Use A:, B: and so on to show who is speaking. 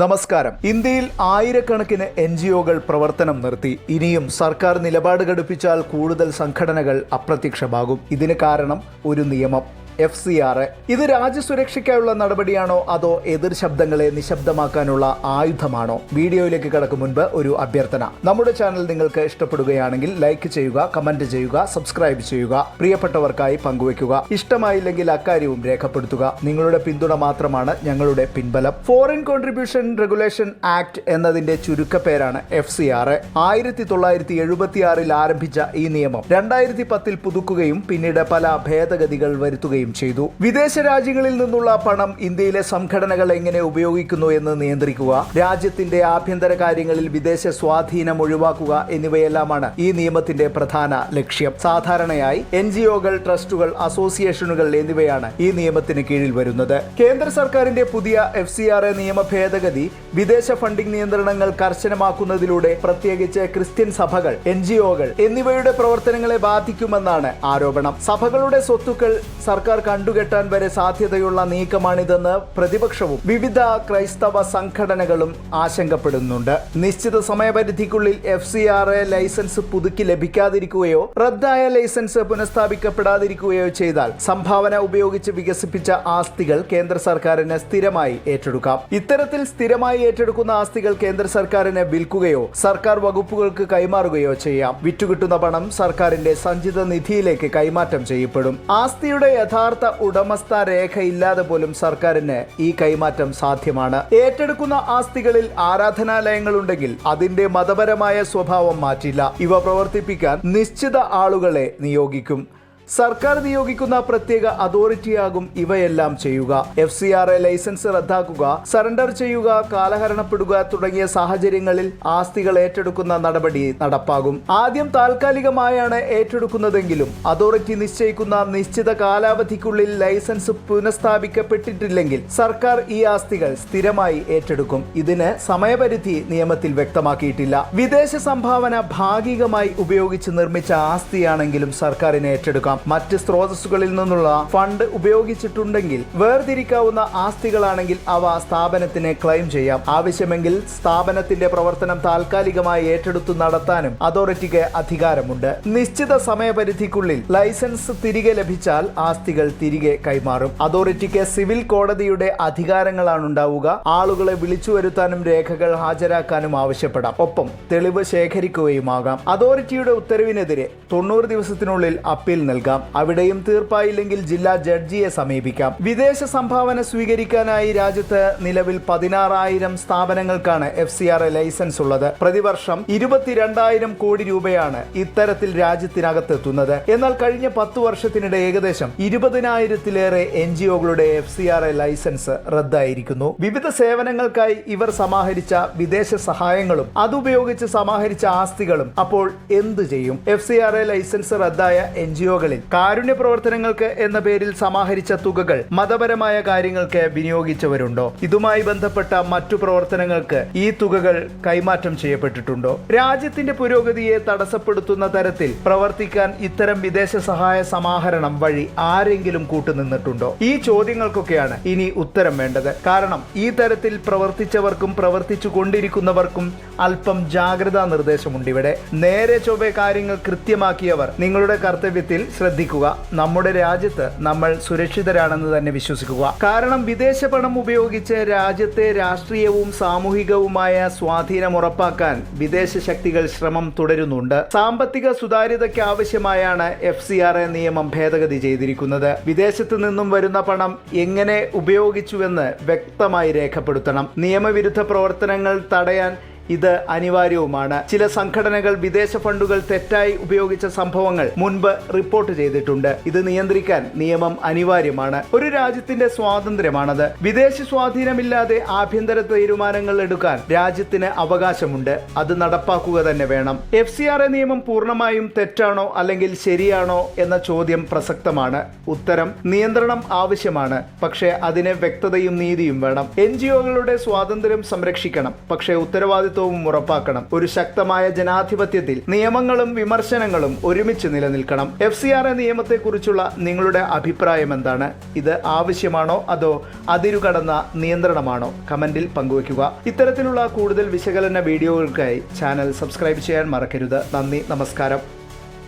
A: നമസ്കാരം. ഇന്ത്യയിൽ ആയിരക്കണക്കിന് NGO-കൾ പ്രവർത്തനം നിർത്തി. ഇനിയും സർക്കാർ നിലപാട് ഘടിപ്പിച്ചാൽ കൂടുതൽ സംഘടനകൾ അപ്രത്യക്ഷമാകും. ഇതിന് കാരണം ഒരു നിയമം, FCRA. ഇത് രാജ്യസുരക്ഷയ്ക്കായുള്ള നടപടിയാണോ അതോ എതിർ ശബ്ദങ്ങളെ നിശബ്ദമാക്കാനുള്ള ആയുധമാണോ? വീഡിയോയിലേക്ക് കടക്കും മുൻപ് ഒരു അഭ്യർത്ഥന. നമ്മുടെ ചാനൽ നിങ്ങൾക്ക് ഇഷ്ടപ്പെടുകയാണെങ്കിൽ ലൈക്ക് ചെയ്യുക, കമന്റ് ചെയ്യുക, സബ്സ്ക്രൈബ് ചെയ്യുക, പ്രിയപ്പെട്ടവർക്കായി പങ്കുവയ്ക്കുക. ഇഷ്ടമായില്ലെങ്കിൽ അക്കാര്യവും രേഖപ്പെടുത്തുക. നിങ്ങളുടെ പിന്തുണ മാത്രമാണ് ഞങ്ങളുടെ പിൻബലം. ഫോറിൻ കോൺട്രിബ്യൂഷൻ റെഗുലേഷൻ ആക്ട് എന്നതിന്റെ ചുരുക്കപ്പേരാണ് FCRA. 1976 ആരംഭിച്ച ഈ നിയമം 2010 പുതുക്കുകയും പിന്നീട് പല ഭേദഗതികൾ വരുത്തുകയും ചെയ്തു. വിദേശ രാജ്യങ്ങളിൽ നിന്നുള്ള പണം ഇന്ത്യയിലെ സംഘടനകൾ എങ്ങനെ ഉപയോഗിക്കുന്നു എന്ന് നിയന്ത്രിക്കുക, രാജ്യത്തിന്റെ ആഭ്യന്തര കാര്യങ്ങളിൽ വിദേശ സ്വാധീനം ഒഴിവാക്കുക എന്നിവയെല്ലാമാണ് ഈ നിയമത്തിന്റെ പ്രധാന ലക്ഷ്യം. സാധാരണയായി NGO-കൾ, ട്രസ്റ്റുകൾ, അസോസിയേഷനുകൾ എന്നിവയാണ് ഈ നിയമത്തിന് കീഴിൽ വരുന്നത്. കേന്ദ്ര സർക്കാരിന്റെ പുതിയ FCRA നിയമ ഭേദഗതി വിദേശ ഫണ്ടിംഗ് നിയന്ത്രണങ്ങൾ കർശനമാക്കുന്നതിലൂടെ പ്രത്യേകിച്ച് ക്രിസ്ത്യൻ സഭകൾ, NGO-കൾ എന്നിവയുടെ പ്രവർത്തനങ്ങളെ ബാധിക്കുമെന്നാണ് ആരോപണം. സഭകളുടെ സ്വത്തുക്കൾ സർക്കാർ കണ്ടുകെട്ടാൻ വരെ സാധ്യതയുള്ള നീക്കമാണിതെന്ന് പ്രതിപക്ഷവും വിവിധ ക്രൈസ്തവ സംഘടനകളും ആശങ്കപ്പെടുന്നുണ്ട്. നിശ്ചിത സമയപരിധിക്കുള്ളിൽ FCRA ലൈസൻസ് പുതുക്കി ലഭിക്കാതിരിക്കുകയോ റദ്ദായ ലൈസൻസ് പുനഃസ്ഥാപിക്കപ്പെടാതിരിക്കുകയോ ചെയ്താൽ സംഭാവന ഉപയോഗിച്ച് വികസിപ്പിച്ച ആസ്തികൾ കേന്ദ്ര സർക്കാരിന് സ്ഥിരമായി ഏറ്റെടുക്കാം. ഇത്തരത്തിൽ സ്ഥിരമായി ഏറ്റെടുക്കുന്ന ആസ്തികൾ കേന്ദ്ര സർക്കാരിന് വിൽക്കുകയോ സർക്കാർ വകുപ്പുകൾക്ക് കൈമാറുകയോ ചെയ്യാം. വിറ്റുകിട്ടുന്ന പണം സർക്കാരിന്റെ സഞ്ചിത നിധിയിലേക്ക് കൈമാറ്റം ചെയ്യപ്പെടും. ആസ്തിയുടെ യഥാർത്ഥ ഉടമസ്ഥ രേഖയില്ലാതെ പോലും സർക്കാരിന് ഈ കൈമാറ്റം സാധ്യമാണ്. ഏറ്റെടുക്കുന്ന ആസ്തികളിൽ ആരാധനാലയങ്ങളുണ്ടെങ്കിൽ അതിന്റെ മതപരമായ സ്വഭാവം മാറ്റില്ല. ഇവ പ്രവർത്തിപ്പിക്കാൻ നിശ്ചിത ആളുകളെ നിയോഗിക്കും. സർക്കാർ നിയോഗിക്കുന്ന പ്രത്യേക അതോറിറ്റിയാകും ഇവയെല്ലാം ചെയ്യുക. FCRA ലൈസൻസ് റദ്ദാക്കുക, സറണ്ടർ ചെയ്യുക, കാലഹരണപ്പെടുക തുടങ്ങിയ സാഹചര്യങ്ങളിൽ ആസ്തികൾ ഏറ്റെടുക്കുന്ന നടപടി നടപ്പാകും. ആദ്യം താൽക്കാലികമായാണ് ഏറ്റെടുക്കുന്നതെങ്കിലും അതോറിറ്റി നിശ്ചയിക്കുന്ന നിശ്ചിത കാലാവധിക്കുള്ളിൽ ലൈസൻസ് പുനഃസ്ഥാപിക്കപ്പെട്ടിട്ടില്ലെങ്കിൽ സർക്കാർ ഈ ആസ്തികൾ സ്ഥിരമായി ഏറ്റെടുക്കും. ഇതിന് സമയപരിധി നിയമത്തിൽ വ്യക്തമാക്കിയിട്ടില്ല. വിദേശ സംഭാവന ഭാഗികമായി ഉപയോഗിച്ച് നിർമ്മിച്ച ആസ്തിയാണെങ്കിലും സർക്കാരിന് ഏറ്റെടുക്കാം. മറ്റ് സ്രോതസ്സുകളിൽ നിന്നുള്ള ഫണ്ട് ഉപയോഗിച്ചിട്ടുണ്ടെങ്കിൽ വേർതിരിക്കാവുന്ന ആസ്തികളാണെങ്കിൽ അവ സ്ഥാപനത്തിന് ക്ലെയിം ചെയ്യാം. ആവശ്യമെങ്കിൽ സ്ഥാപനത്തിന്റെ പ്രവർത്തനം താൽക്കാലികമായി ഏറ്റെടുത്തു നടത്താനും അതോറിറ്റിക്ക് അധികാരമുണ്ട്. നിശ്ചിത സമയപരിധിക്കുള്ളിൽ ലൈസൻസ് തിരികെ ലഭിച്ചാൽ ആസ്തികൾ തിരികെ കൈമാറും. അതോറിറ്റിക്ക് സിവിൽ കോടതിയുടെ അധികാരങ്ങളാണ് ഉണ്ടാവുക. ആളുകളെ വിളിച്ചു വരുത്താനും രേഖകൾ ഹാജരാക്കാനും ആവശ്യപ്പെടാം. ഒപ്പം തെളിവ് ശേഖരിക്കുകയുമാകാം. അതോറിറ്റിയുടെ ഉത്തരവിനെതിരെ 90 ദിവസത്തിനുള്ളിൽ അപ്പീൽ നൽകാം. അവിടെയും തീർപ്പായില്ലെങ്കിൽ ജില്ലാ ജഡ്ജിയെ സമീപിക്കാം. വിദേശ സംഭാവന സ്വീകരിക്കാനായി രാജ്യത്ത് നിലവിൽ 16,000 സ്ഥാപനങ്ങൾക്കാണ് FCRA ലൈസൻസ് ഉള്ളത്. പ്രതിവർഷം 22,000 കോടി രൂപയാണ് ഇത്തരത്തിൽ രാജ്യത്തിനകത്തെത്തുന്നത്. എന്നാൽ കഴിഞ്ഞ 10 വർഷത്തിനിടെ ഏകദേശം 20,000-ലേറെ NGO-കളുടെ FCRA ലൈസൻസ് റദ്ദായിരിക്കുന്നു. വിവിധ സേവനങ്ങൾക്കായി ഇവർ സമാഹരിച്ച വിദേശ സഹായങ്ങളും അതുപയോഗിച്ച് സമാഹരിച്ച ആസ്തികളും അപ്പോൾ എന്തു ചെയ്യും? FCRA ലൈസൻസ് റദ്ദായ NGO-കളിൽ കാരുണ്യ പ്രവർത്തനങ്ങൾക്ക് എന്ന പേരിൽ സമാഹരിച്ച തുകകൾ മതപരമായ കാര്യങ്ങൾക്ക് വിനിയോഗിച്ചവരുണ്ടോ? ഇതുമായി ബന്ധപ്പെട്ട മറ്റു പ്രവർത്തനങ്ങൾക്ക് ഈ തുകകൾ കൈമാറ്റം ചെയ്യപ്പെട്ടിട്ടുണ്ടോ? രാജ്യത്തിന്റെ പുരോഗതിയെ തടസ്സപ്പെടുത്തുന്ന തരത്തിൽ പ്രവർത്തിക്കാൻ ഇത്തരം വിദേശ സഹായ സമാഹരണം വഴി ആരെങ്കിലും കൂട്ടുനിന്നിട്ടുണ്ടോ? ഈ ചോദ്യങ്ങൾക്കൊക്കെയാണ് ഇനി ഉത്തരം വേണ്ടത്. കാരണം ഈ തരത്തിൽ പ്രവർത്തിച്ചവർക്കും പ്രവർത്തിച്ചു കൊണ്ടിരിക്കുന്നവർക്കും അല്പം ജാഗ്രതാ നിർദ്ദേശമുണ്ട് ഇവിടെ. നേരെ ചൊവ്വേ കാര്യങ്ങൾ കൃത്യമാക്കിയവർ നിങ്ങളുടെ കർത്തവ്യത്തിൽ ശ്രദ്ധിക്കുക. നമ്മുടെ രാജ്യത്ത് നമ്മൾ സുരക്ഷിതരാണെന്ന് തന്നെ വിശ്വസിക്കുക. കാരണം വിദേശ പണം ഉപയോഗിച്ച് രാജ്യത്തെ രാഷ്ട്രീയവും സാമൂഹികവുമായ സ്വാധീനം ഉറപ്പാക്കാൻ വിദേശ ശക്തികൾ ശ്രമം തുടരുന്നുണ്ട്. സാമ്പത്തിക സുതാര്യതയ്ക്ക് ആവശ്യമായാണ് FCRA നിയമം ഭേദഗതി ചെയ്തിരിക്കുന്നത്. വിദേശത്ത് നിന്നും വരുന്ന പണം എങ്ങനെ ഉപയോഗിച്ചുവെന്ന് വ്യക്തമായി രേഖപ്പെടുത്തണം. നിയമവിരുദ്ധ പ്രവർത്തനങ്ങൾ തടയാൻ ഇത് അനിവാര്യവുമാണ്. ചില സംഘടനകൾ വിദേശ ഫണ്ടുകൾ തെറ്റായി ഉപയോഗിച്ച സംഭവങ്ങൾ മുൻപ് റിപ്പോർട്ട് ചെയ്തിട്ടുണ്ട്. ഇത് നിയന്ത്രിക്കാൻ നിയമം അനിവാര്യമാണ്. ഒരു രാജ്യത്തിന്റെ സ്വാതന്ത്ര്യമാണത്. വിദേശ സ്വാധീനമില്ലാതെ ആഭ്യന്തര തീരുമാനങ്ങൾ എടുക്കാൻ രാജ്യത്തിന് അവകാശമുണ്ട്. അത് നടപ്പാക്കുക തന്നെ വേണം. FCRA നിയമം പൂർണ്ണമായും തെറ്റാണോ അല്ലെങ്കിൽ ശരിയാണോ എന്ന ചോദ്യം പ്രസക്തമാണ്. ഉത്തരം നിയന്ത്രണം ആവശ്യമാണ്. പക്ഷേ അതിന് വ്യക്തതയും നീതിയും വേണം. NGO-കളുടെ സ്വാതന്ത്ര്യം സംരക്ഷിക്കണം. പക്ഷേ ഉത്തരവാദിത്വം പങ്കാളിത്തവും ഉറപ്പാക്കണം. ഒരു ശക്തമായ ജനാധിപത്യത്തിൽ നിയമങ്ങളും വിമർശനങ്ങളും ഒരുമിച്ച് നിലനിൽക്കണം. FCRA നിയമത്തെക്കുറിച്ചുള്ള നിങ്ങളുടെ അഭിപ്രായം എന്താണ്? ഇത് ആവശ്യമാണോ അതോ അതിരുകടന്ന നിയന്ത്രണമാണോ? കമന്റിൽ പങ്കുവയ്ക്കുക. ഇത്തരത്തിലുള്ള കൂടുതൽ വിശകലന വീഡിയോകൾക്കായി ചാനൽ സബ്സ്ക്രൈബ് ചെയ്യാൻ മറക്കരുത്. നന്ദി, നമസ്കാരം.